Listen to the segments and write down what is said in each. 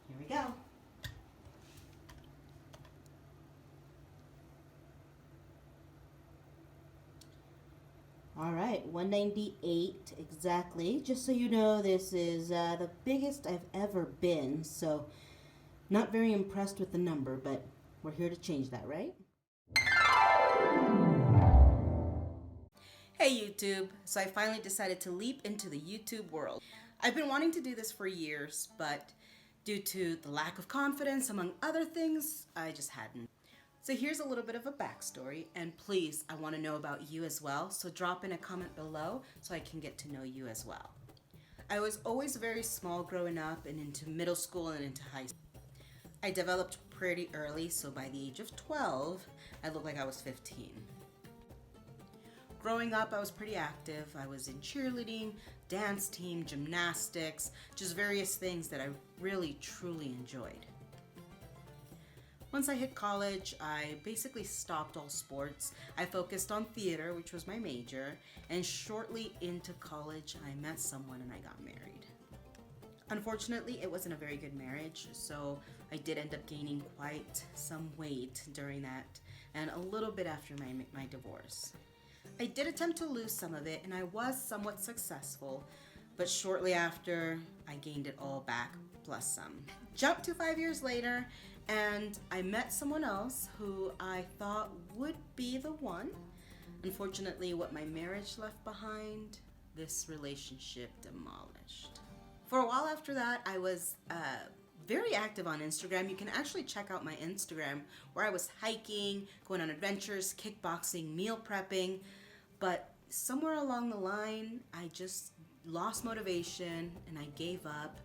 Here we go. All right, 198 exactly. Just so you know, this is the biggest I've ever been, so not very impressed with the number, but we're here to change that, right? Hey YouTube! So I finally decided to leap into the YouTube world. I've been wanting to do this for years, but due to the lack of confidence, among other things, I just hadn't. So here's a little bit of a backstory, and please, I want to know about you as well, so drop in a comment below so I can get to know you as well. I was always very small growing up and into middle school and into high school. I developed pretty early, so by the age of 12, I looked like I was 15. Growing up, I was pretty active. I was in cheerleading, dance team, gymnastics, just various things that I really, truly enjoyed. Once I hit college, I basically stopped all sports. I focused on theater, which was my major, and shortly into college, I met someone and I got married. Unfortunately, it wasn't a very good marriage, so I did end up gaining quite some weight during that and a little bit after my divorce. I did attempt to lose some of it and I was somewhat successful, but shortly after, I gained it all back plus some. Jump to 5 years later, and I met someone else who I thought would be the one. Unfortunately, what my marriage left behind, this relationship demolished. For a while after that, I was very active on Instagram. You can actually check out my Instagram where I was hiking, going on adventures, kickboxing, meal prepping, but somewhere along the line, I just lost motivation and I gave up.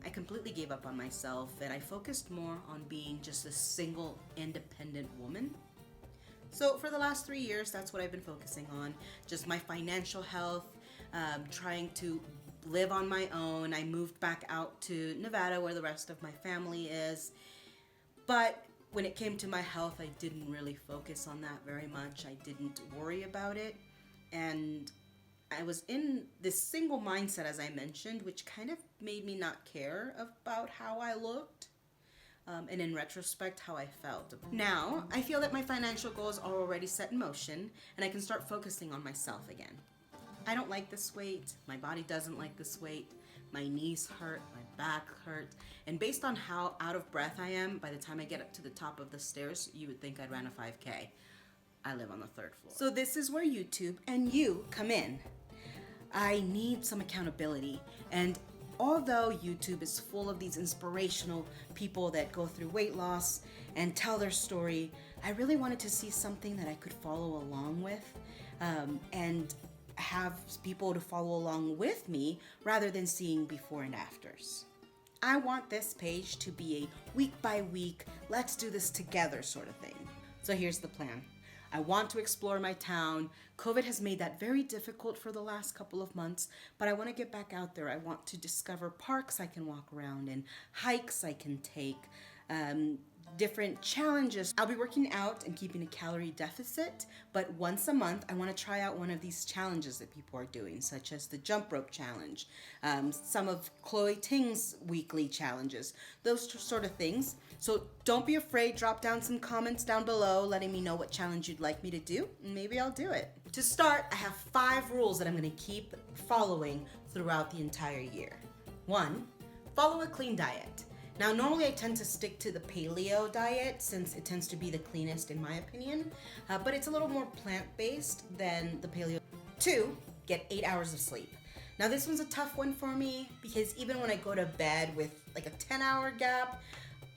I completely gave up on myself and I focused more on being just a single independent woman. So for the last 3 years, that's what I've been focusing on, just my financial health, trying to live on my own. I moved back out to Nevada where the rest of my family is. But when it came to my health, I didn't really focus on that very much. I didn't worry about it. And I was in this single mindset, as I mentioned, which kind of made me not care about how I looked. And in retrospect, how I felt. Now, I feel that my financial goals are already set in motion and I can start focusing on myself again. I don't like this weight, my body doesn't like this weight, my knees hurt, my back hurt, and based on how out of breath I am, by the time I get up to the top of the stairs, you would think I'd ran a 5K. I live on the 3rd floor. So this is where YouTube and you come in. I need some accountability, and although YouTube is full of these inspirational people that go through weight loss and tell their story, I really wanted to see something that I could follow along with and have people to follow along with me rather than seeing before and afters. I want this page to be a week by week, let's do this together sort of thing. So here's the plan. I want to explore my town. COVID has made that very difficult for the last couple of months, but I want to get back out there. I want to discover parks I can walk around in, hikes I can take, different challenges. I'll be working out and keeping a calorie deficit, but once a month I want to try out one of these challenges that people are doing, such as the jump rope challenge, some of Chloe Ting's weekly challenges, those sort of things. So don't be afraid, drop down some comments down below letting me know what challenge you'd like me to do, and maybe I'll do it. To start, I have 5 rules that I'm going to keep following throughout the entire year. 1, follow a clean diet. Now, normally I tend to stick to the paleo diet since it tends to be the cleanest in my opinion, but it's a little more plant-based than the paleo. 2, get 8 hours of sleep. Now this one's a tough one for me because even when I go to bed with like a 10-hour gap,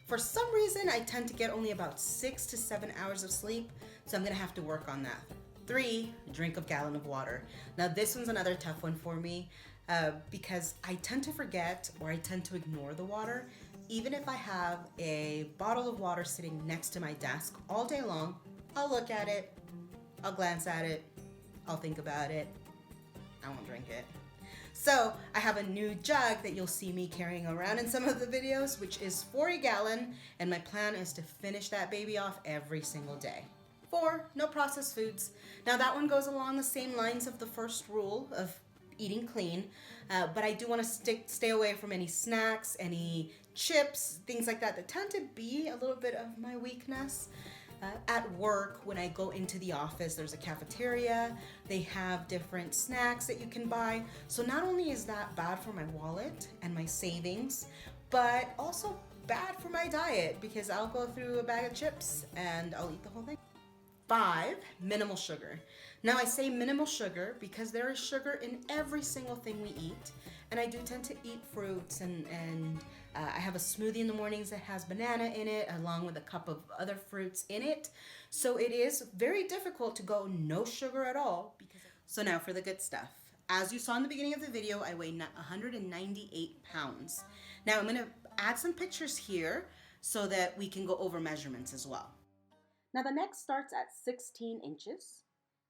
for some reason I tend to get only about 6 to 7 hours of sleep, so I'm gonna have to work on that. 3, drink a gallon of water. Now this one's another tough one for me because I tend to forget or I tend to ignore the water. Even if I have a bottle of water sitting next to my desk all day long, I'll look at it, I'll glance at it, I'll think about it, I won't drink it. So I have a new jug that you'll see me carrying around in some of the videos, which is for a gallon, and my plan is to finish that baby off every single day. 4, no processed foods. Now that one goes along the same lines of the first rule of eating clean, but I do want to stay away from any snacks, any chips, things like that tend to be a little bit of my weakness. At work, when I go into the office, there's a cafeteria. They have different snacks that you can buy. So not only is that bad for my wallet and my savings, but also bad for my diet because I'll go through a bag of chips and I'll eat the whole thing. 5, minimal sugar. Now I say minimal sugar because there is sugar in every single thing we eat. And I do tend to eat fruits and I have a smoothie in the mornings that has banana in it along with a cup of other fruits in it. So it is very difficult to go no sugar at all. So now for the good stuff. As you saw in the beginning of the video, I weigh 198 pounds. Now I'm going to add some pictures here so that we can go over measurements as well. Now the neck starts at 16 inches.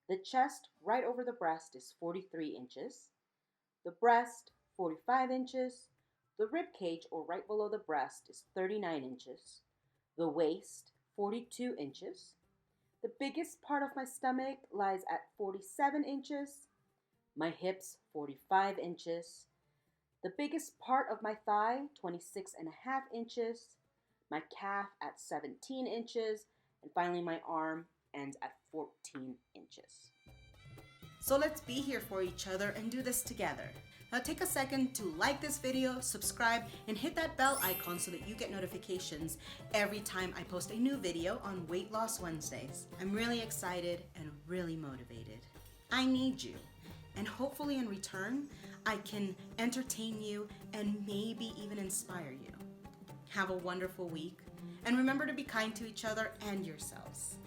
The chest right over the breast is 43 inches. The breast, 45 inches. The rib cage, or right below the breast, is 39 inches. The waist, 42 inches. The biggest part of my stomach lies at 47 inches. My hips, 45 inches. The biggest part of my thigh, 26 and a half inches. My calf at 17 inches. And finally, my arm ends at 14 inches. So let's be here for each other and do this together. Now take a second to like this video, subscribe, and hit that bell icon so that you get notifications every time I post a new video on Weight Loss Wednesdays. I'm really excited and really motivated. I need you, and hopefully in return, I can entertain you and maybe even inspire you. Have a wonderful week, and remember to be kind to each other and yourselves.